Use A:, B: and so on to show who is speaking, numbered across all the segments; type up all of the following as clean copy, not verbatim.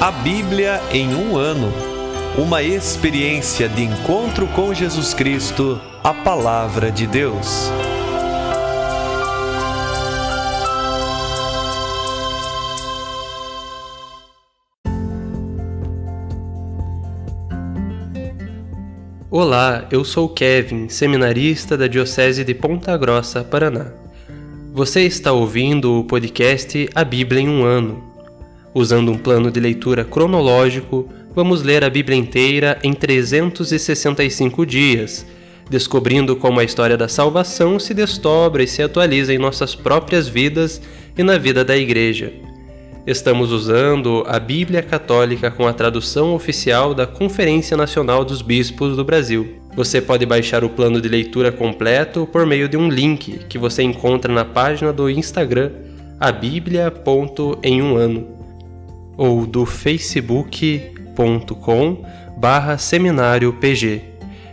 A: A Bíblia em um ano. Uma experiência de encontro com Jesus Cristo, a Palavra de Deus.
B: Olá, eu sou Kevin, seminarista da Diocese de Ponta Grossa, Paraná. Você está ouvindo o podcast A Bíblia em um ano. Usando um plano de leitura cronológico, vamos ler a Bíblia inteira em 365 dias, descobrindo como a história da salvação se desdobra e se atualiza em nossas próprias vidas e na vida da Igreja. Estamos usando a Bíblia Católica com a tradução oficial da Conferência Nacional dos Bispos do Brasil. Você pode baixar o plano de leitura completo por meio de um link que você encontra na página do Instagram abiblia.emuano ou do facebook.com/seminariopg.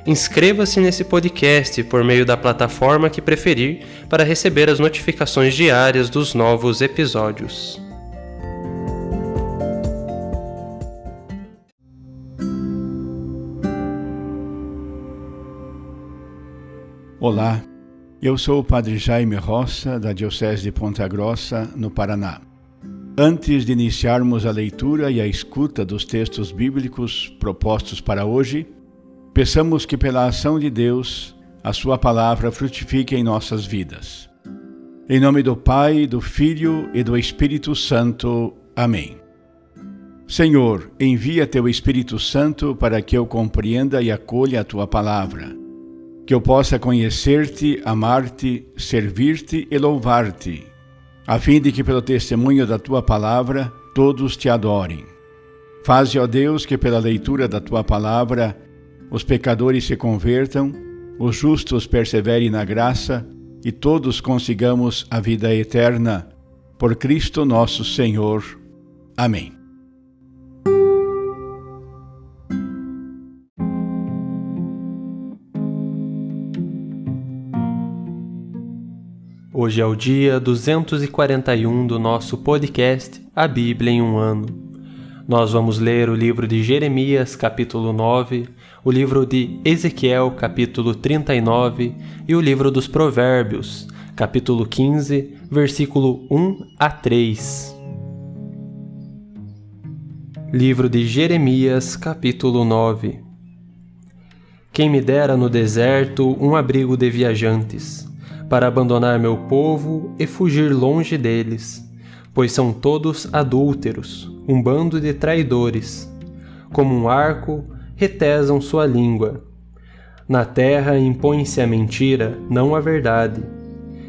B: Inscreva-se nesse podcast por meio da plataforma que preferir para receber as notificações diárias dos novos episódios.
C: Olá, eu sou o Padre Jaime Roça, da Diocese de Ponta Grossa, no Paraná. Antes de iniciarmos a leitura e a escuta dos textos bíblicos propostos para hoje, peçamos que pela ação de Deus, a sua palavra frutifique em nossas vidas. Em nome do Pai, do Filho e do Espírito Santo. Amém. Senhor, envia teu Espírito Santo para que eu compreenda e acolha a tua palavra, que eu possa conhecer-te, amar-te, servir-te e louvar-te, a fim de que pelo testemunho da tua palavra todos te adorem. Faze, ó Deus, que pela leitura da tua palavra os pecadores se convertam, os justos perseverem na graça e todos consigamos a vida eterna. Por Cristo nosso Senhor. Amém.
B: Hoje é o dia 241 do nosso podcast A Bíblia em um ano. Nós vamos ler o livro de Jeremias, capítulo 9, o livro de Ezequiel, capítulo 39 e o livro dos Provérbios, capítulo 15, versículo 1 a 3. Livro de Jeremias, capítulo 9. Quem me dera no deserto um abrigo de viajantes, para abandonar meu povo e fugir longe deles, pois são todos adúlteros, um bando de traidores. Como um arco, retesam sua língua. Na terra impõe-se a mentira, não a verdade.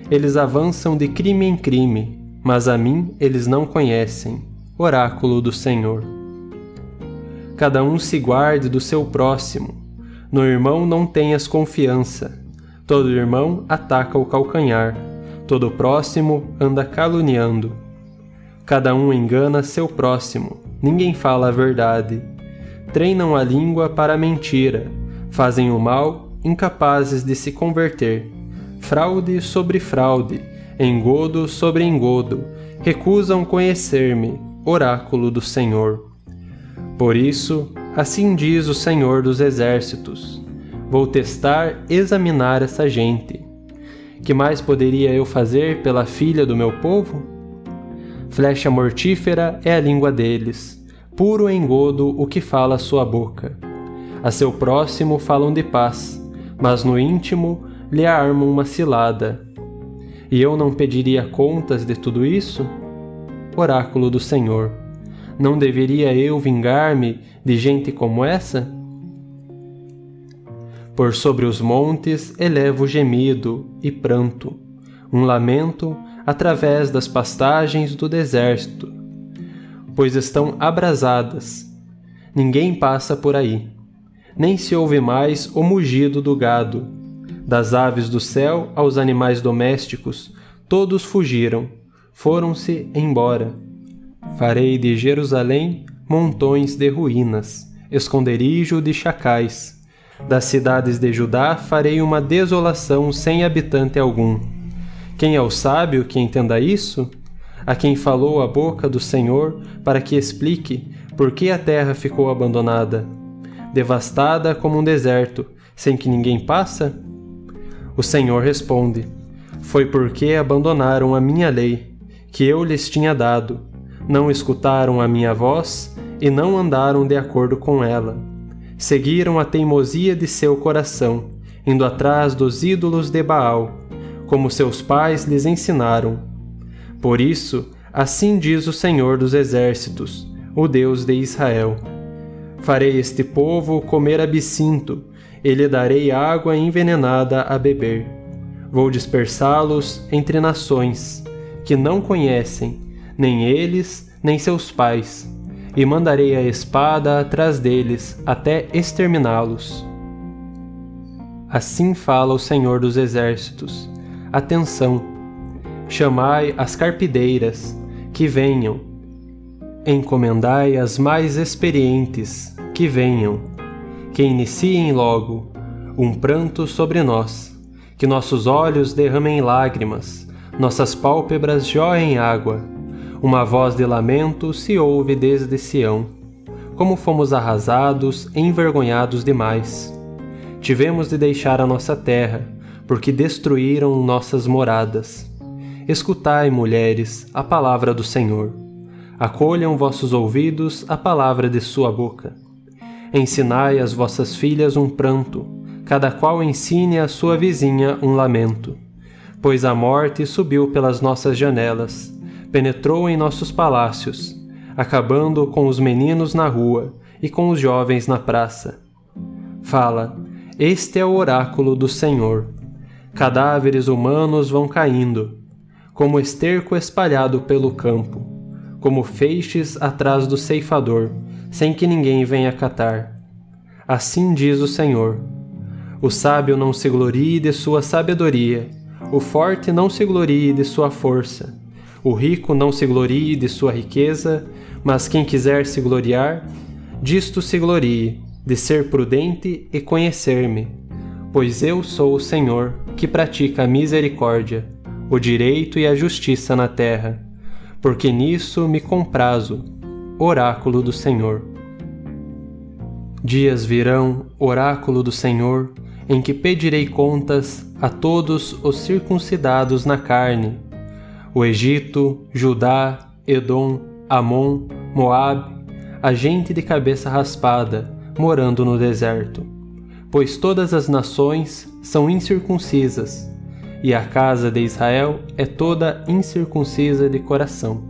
B: Eles avançam de crime em crime, mas a mim eles não conhecem. Oráculo do Senhor. Cada um se guarde do seu próximo. No irmão não tenhas confiança. Todo irmão ataca o calcanhar, todo próximo anda caluniando. Cada um engana seu próximo, ninguém fala a verdade. Treinam a língua para a mentira, fazem o mal, incapazes de se converter. Fraude sobre fraude, engodo sobre engodo, recusam conhecer-me, oráculo do Senhor. Por isso, assim diz o Senhor dos Exércitos: vou testar, examinar essa gente. Que mais poderia eu fazer pela filha do meu povo? Flecha mortífera é a língua deles, puro engodo o que fala a sua boca. A seu próximo falam de paz, mas no íntimo lhe armam uma cilada. E eu não pediria contas de tudo isso? Oráculo do Senhor. Não deveria eu vingar-me de gente como essa? Por sobre os montes elevo gemido e pranto, um lamento através das pastagens do deserto, pois estão abrasadas. Ninguém passa por aí, nem se ouve mais o mugido do gado. Das aves do céu aos animais domésticos, todos fugiram, foram-se embora. Farei de Jerusalém montões de ruínas, esconderijo de chacais. Das cidades de Judá farei uma desolação sem habitante algum. Quem é o sábio que entenda isso? A quem falou a boca do Senhor para que explique Por que a terra ficou abandonada, devastada como um deserto, sem que ninguém passa? O Senhor responde: foi porque abandonaram a minha lei, que eu lhes tinha dado, não escutaram a minha voz e não andaram de acordo com ela. Seguiram a teimosia de seu coração, indo atrás dos ídolos de Baal, como seus pais lhes ensinaram. Por isso, assim diz o Senhor dos Exércitos, o Deus de Israel: farei este povo comer absinto, e lhe darei água envenenada a beber. Vou dispersá-los entre nações, que não conhecem, nem eles, nem seus pais, e mandarei a espada atrás deles, até exterminá-los. Assim fala o Senhor dos Exércitos: atenção! Chamai as carpideiras, que venham. Encomendai as mais experientes, que venham. Que iniciem logo um pranto sobre nós, que nossos olhos derramem lágrimas, nossas pálpebras jorrem água. Uma voz de lamento se ouve desde Sião. Como fomos arrasados, envergonhados demais. Tivemos de deixar a nossa terra, porque destruíram nossas moradas. Escutai, mulheres, a palavra do Senhor. Acolham vossos ouvidos a palavra de sua boca. Ensinai às vossas filhas um pranto, cada qual ensine à sua vizinha um lamento. Pois a morte subiu pelas nossas janelas, penetrou em nossos palácios, acabando com os meninos na rua e com os jovens na praça. Fala, este é o oráculo do Senhor. Cadáveres humanos vão caindo, como esterco espalhado pelo campo, como feixes atrás do ceifador, sem que ninguém venha catar. Assim diz o Senhor: o sábio não se glorie de sua sabedoria, o forte não se glorie de sua força, o rico não se glorie de sua riqueza, mas quem quiser se gloriar, disto se glorie, de ser prudente e conhecer-me, pois eu sou o Senhor, que pratica a misericórdia, o direito e a justiça na terra, porque nisso me comprazo. Oráculo do Senhor. Dias virão, oráculo do Senhor, em que pedirei contas a todos os circuncidados na carne, o Egito, Judá, Edom, Amon, Moabe, a gente de cabeça raspada, morando no deserto. Pois todas as nações são incircuncisas, e a casa de Israel é toda incircuncisa de coração.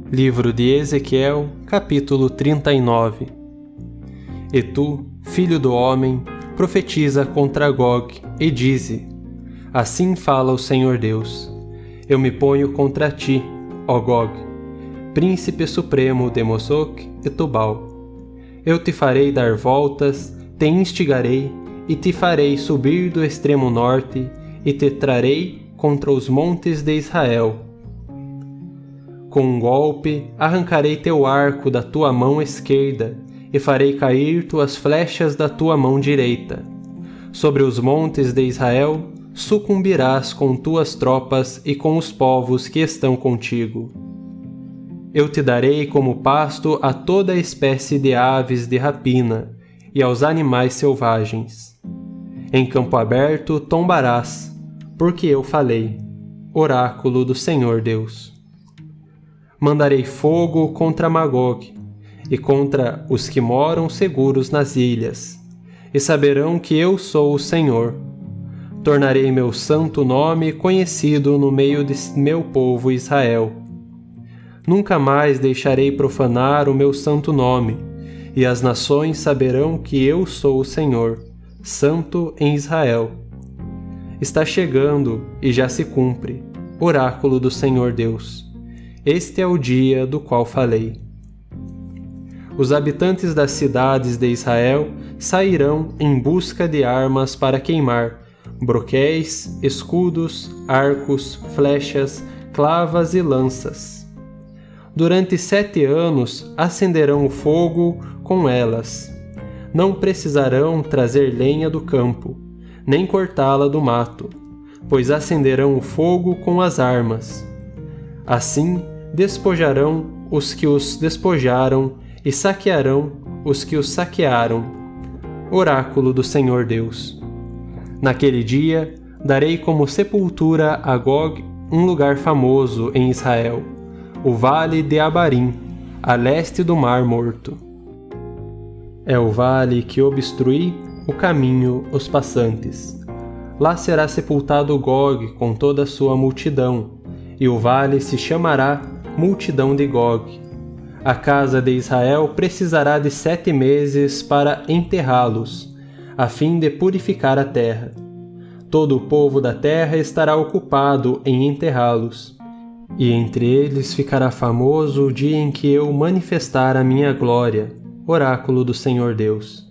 B: Livro de Ezequiel, capítulo 39. E tu, filho do homem, profetiza contra Gog, e dize: assim fala o Senhor Deus: eu me ponho contra ti, ó Gog, príncipe supremo de Mosoque e Tubal. Eu te farei dar voltas, te instigarei, e te farei subir do extremo norte, e te trarei contra os montes de Israel. Com um golpe arrancarei teu arco da tua mão esquerda, e farei cair tuas flechas da tua mão direita. Sobre os montes de Israel sucumbirás com tuas tropas e com os povos que estão contigo. Eu te darei como pasto a toda espécie de aves de rapina e aos animais selvagens. Em campo aberto tombarás, porque eu falei. Oráculo do Senhor Deus. Mandarei fogo contra Magog e contra os que moram seguros nas ilhas, e saberão que eu sou o Senhor. Tornarei meu santo nome conhecido no meio de meu povo Israel. Nunca mais deixarei profanar o meu santo nome, e as nações saberão que eu sou o Senhor, santo em Israel. Está chegando e já se cumpre, oráculo do Senhor Deus. Este é o dia do qual falei. Os habitantes das cidades de Israel sairão em busca de armas para queimar, broquéis, escudos, arcos, flechas, clavas e lanças. Durante 7 anos acenderão o fogo com elas. Não precisarão trazer lenha do campo, nem cortá-la do mato, pois acenderão o fogo com as armas. Assim, despojarão os que os despojaram e saquearão os que os saquearam. Oráculo do Senhor Deus. Naquele dia, darei como sepultura a Gog um lugar famoso em Israel, o Vale de Abarim, a leste do Mar Morto. É o vale que obstrui o caminho os passantes. Lá será sepultado Gog com toda a sua multidão, e o vale se chamará Multidão de Gog. A casa de Israel precisará de 7 meses para enterrá-los, a fim de purificar a terra. Todo o povo da terra estará ocupado em enterrá-los, e entre eles ficará famoso o dia em que eu manifestar a minha glória, oráculo do Senhor Deus.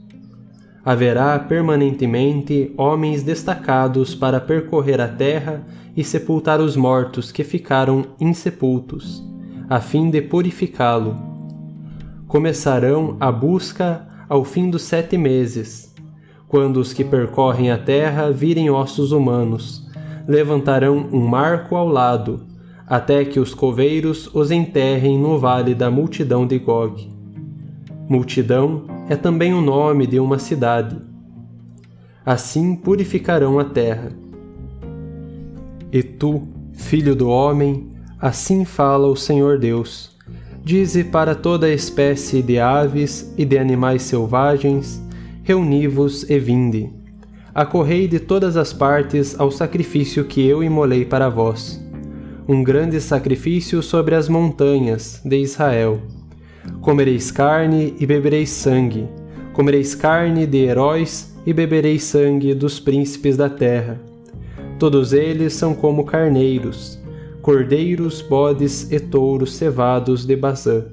B: Haverá permanentemente homens destacados para percorrer a terra e sepultar os mortos que ficaram insepultos, a fim de purificá-lo. Começarão a busca ao fim dos 7 meses. Quando os que percorrem a terra virem ossos humanos, levantarão um marco ao lado, até que os coveiros os enterrem no vale da multidão de Gog. Multidão é também o nome de uma cidade. Assim purificarão a terra. E tu, filho do homem, assim fala o Senhor Deus: dize para toda espécie de aves e de animais selvagens: reuni-vos e vinde. Acorrei de todas as partes ao sacrifício que eu imolei para vós, um grande sacrifício sobre as montanhas de Israel. Comereis carne e bebereis sangue, comereis carne de heróis e bebereis sangue dos príncipes da terra. Todos eles são como carneiros, cordeiros, bodes e touros cevados de Bazã.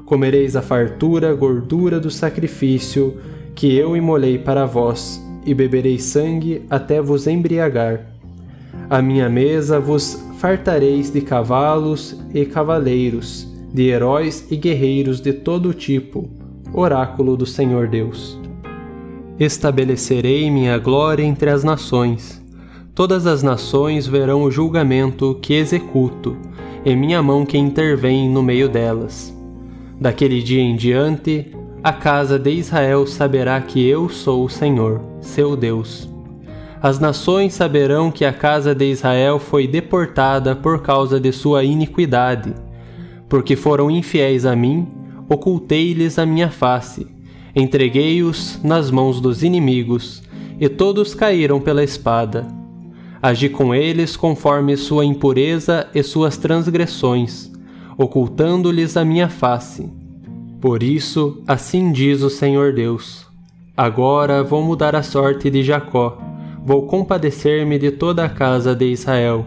B: Comereis a fartura, gordura do sacrifício que eu imolei para vós, e bebereis sangue até vos embriagar. À minha mesa vos fartareis de cavalos e cavaleiros, de heróis e guerreiros de todo tipo, oráculo do Senhor Deus. Estabelecerei minha glória entre as nações. Todas as nações verão o julgamento que executo, e minha mão que intervém no meio delas. Daquele dia em diante, a casa de Israel saberá que eu sou o Senhor, seu Deus. As nações saberão que a casa de Israel foi deportada por causa de sua iniquidade. Porque foram infiéis a mim, ocultei-lhes a minha face, entreguei-os nas mãos dos inimigos, e todos caíram pela espada. Agi com eles conforme sua impureza e suas transgressões, ocultando-lhes a minha face. Por isso, assim diz o Senhor Deus: agora vou mudar a sorte de Jacó, vou compadecer-me de toda a casa de Israel,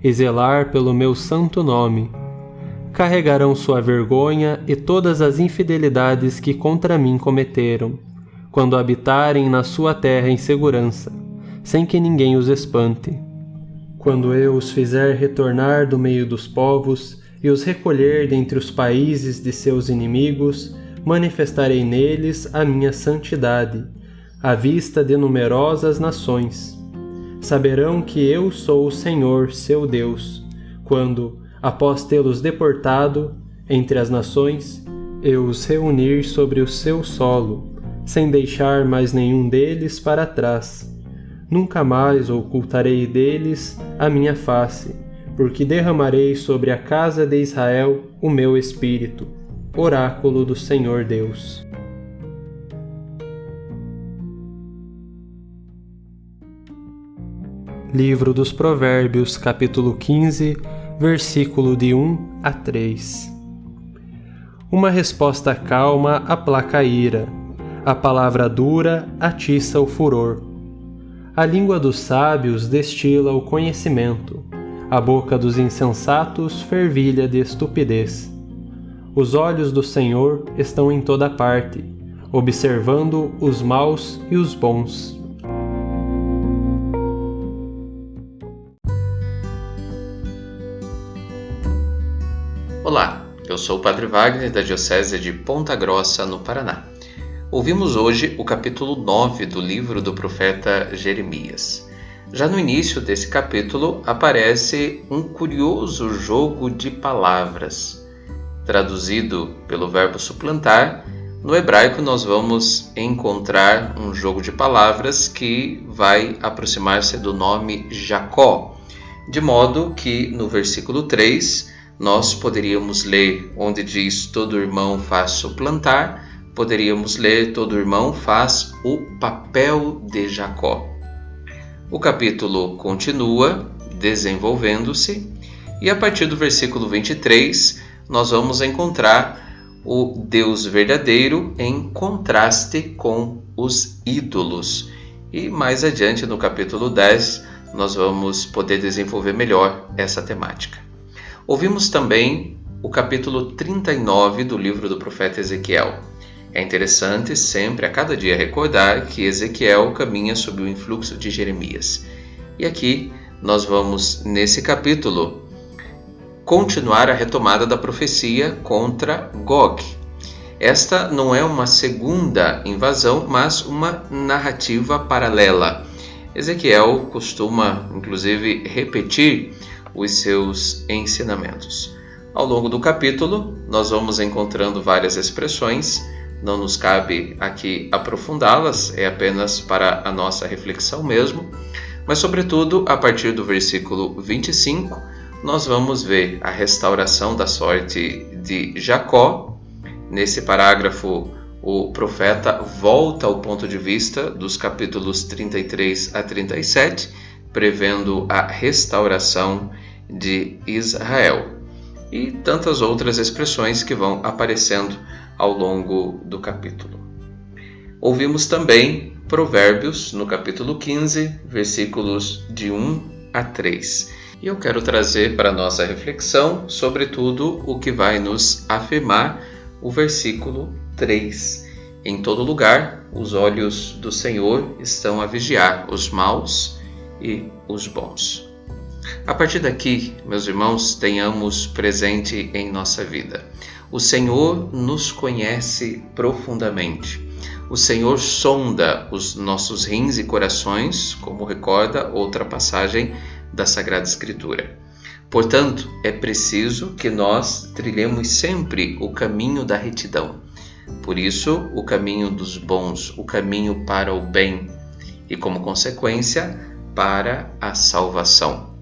B: e zelar pelo meu santo nome. Carregarão sua vergonha e todas as infidelidades que contra mim cometeram, quando habitarem na sua terra em segurança, sem que ninguém os espante. Quando eu os fizer retornar do meio dos povos e os recolher dentre os países de seus inimigos, manifestarei neles a minha santidade, à vista de numerosas nações. Saberão que eu sou o Senhor, seu Deus, quando, após tê-los deportado entre as nações, eu os reunir sobre o seu solo, sem deixar mais nenhum deles para trás. Nunca mais ocultarei deles a minha face, porque derramarei sobre a casa de Israel o meu espírito, oráculo do Senhor Deus. Livro dos Provérbios, capítulo 15, versículo de 1 a 3. Uma resposta calma aplaca a ira, a palavra dura atiça o furor. A língua dos sábios destila o conhecimento, a boca dos insensatos fervilha de estupidez. Os olhos do Senhor estão em toda parte, observando os maus e os bons.
D: Olá, eu sou o Padre Wagner da Diocese de Ponta Grossa, no Paraná. Ouvimos hoje o capítulo 9 do livro do profeta Jeremias. Já no início desse capítulo aparece um curioso jogo de palavras. Traduzido pelo verbo suplantar, no hebraico nós vamos encontrar um jogo de palavras que vai aproximar-se do nome Jacó, de modo que no versículo 3 nós poderíamos ler onde diz todo irmão faz suplantar, poderíamos ler todo irmão faz o papel de Jacó. O capítulo continua desenvolvendo-se e a partir do versículo 23 nós vamos encontrar o Deus verdadeiro em contraste com os ídolos. E mais adiante no capítulo 10 nós vamos poder desenvolver melhor essa temática. Ouvimos também o capítulo 39 do livro do profeta Ezequiel. É interessante sempre, a cada dia, recordar que Ezequiel caminha sob o influxo de Jeremias. E aqui nós vamos, nesse capítulo, continuar a retomada da profecia contra Gog. Esta não é uma segunda invasão, mas uma narrativa paralela. Ezequiel costuma, inclusive, repetir os seus ensinamentos. Ao longo do capítulo, nós vamos encontrando várias expressões. Não nos cabe aqui aprofundá-las, é apenas para a nossa reflexão mesmo. Mas, sobretudo, a partir do versículo 25, nós vamos ver a restauração da sorte de Jacó. Nesse parágrafo, o profeta volta ao ponto de vista dos capítulos 33 a 37, prevendo a restauração de Israel. E tantas outras expressões que vão aparecendo ao longo do capítulo. Ouvimos também Provérbios, no capítulo 15, versículos de 1 a 3. E eu quero trazer para a nossa reflexão, sobretudo, o que vai nos afirmar o versículo 3. Em todo lugar, os olhos do Senhor estão a vigiar os maus e os bons. A partir daqui, meus irmãos, tenhamos presente em nossa vida. O Senhor nos conhece profundamente. O Senhor sonda os nossos rins e corações, como recorda outra passagem da Sagrada Escritura. Portanto, é preciso que nós trilhemos sempre o caminho da retidão. Por isso, o caminho dos bons, o caminho para o bem e, como consequência, para a salvação.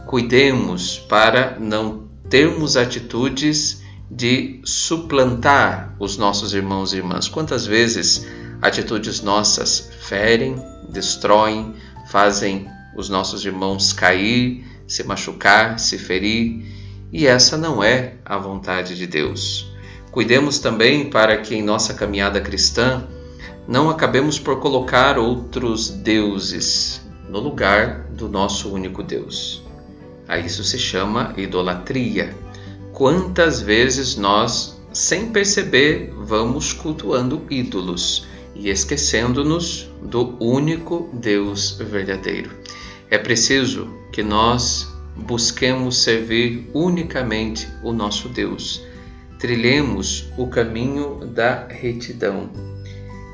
D: Cuidemos para não termos atitudes de suplantar os nossos irmãos e irmãs. Quantas vezes atitudes nossas ferem, destroem, fazem os nossos irmãos cair, se machucar, se ferir, e essa não é a vontade de Deus. Cuidemos também para que em nossa caminhada cristã não acabemos por colocar outros deuses no lugar do nosso único Deus. A isso se chama idolatria. Quantas vezes nós, sem perceber, vamos cultuando ídolos e esquecendo-nos do único Deus verdadeiro. É preciso que nós busquemos servir unicamente o nosso Deus. Trilhemos o caminho da retidão.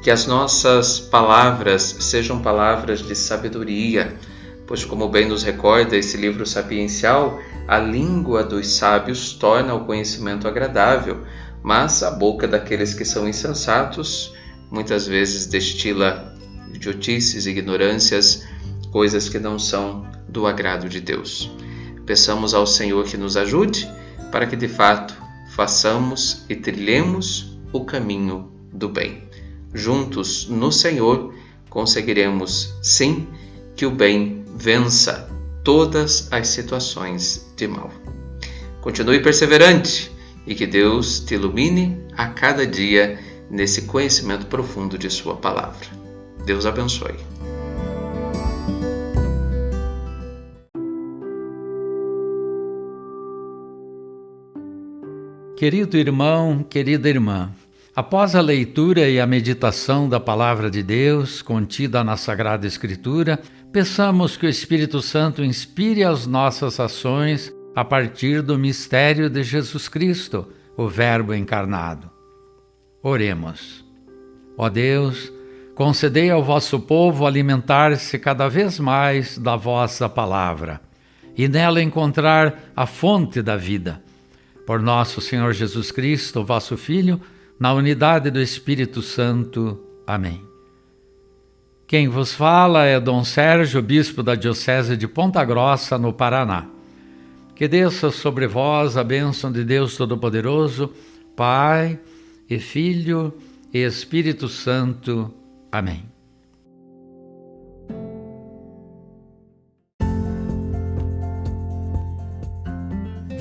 D: Que as nossas palavras sejam palavras de sabedoria, pois, como bem nos recorda esse livro sapiencial, a língua dos sábios torna o conhecimento agradável, mas a boca daqueles que são insensatos muitas vezes destila idiotices, ignorâncias, coisas que não são do agrado de Deus. Peçamos ao Senhor que nos ajude para que de fato façamos e trilhemos o caminho do bem. Juntos no Senhor conseguiremos sim que o bem vença todas as situações de mal. Continue perseverante e que Deus te ilumine a cada dia nesse conhecimento profundo de sua palavra. Deus abençoe.
E: Querido irmão, querida irmã, após a leitura e a meditação da Palavra de Deus contida na Sagrada Escritura, peçamos que o Espírito Santo inspire as nossas ações a partir do mistério de Jesus Cristo, o Verbo encarnado. Oremos. Ó Deus, Concedei ao vosso povo alimentar-se cada vez mais da vossa palavra e nela encontrar a fonte da vida. Por nosso Senhor Jesus Cristo, vosso Filho, na unidade do Espírito Santo. Amém. Quem vos fala é Dom Sérgio, bispo da Diocese de Ponta Grossa, no Paraná. Que desça sobre vós a bênção de Deus Todo-Poderoso, Pai e Filho e Espírito Santo. Amém.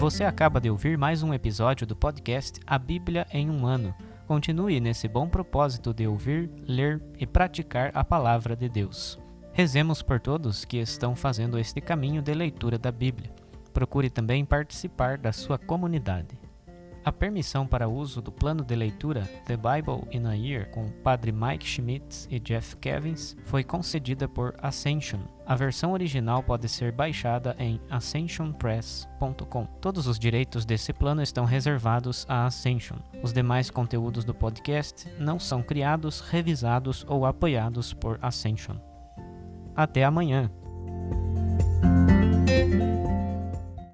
F: Você acaba de ouvir mais um episódio do podcast A Bíblia em um Ano. Continue nesse bom propósito de ouvir, ler e praticar a Palavra de Deus. Rezemos por todos que estão fazendo este caminho de leitura da Bíblia. Procure também participar da sua comunidade. A permissão para uso do plano de leitura The Bible in a Year com o Padre Mike Schmitz e Jeff Kevins foi concedida por Ascension. A versão original pode ser baixada em ascensionpress.com. Todos os direitos desse plano estão reservados à Ascension. Os demais conteúdos do podcast não são criados, revisados ou apoiados por Ascension. Até amanhã!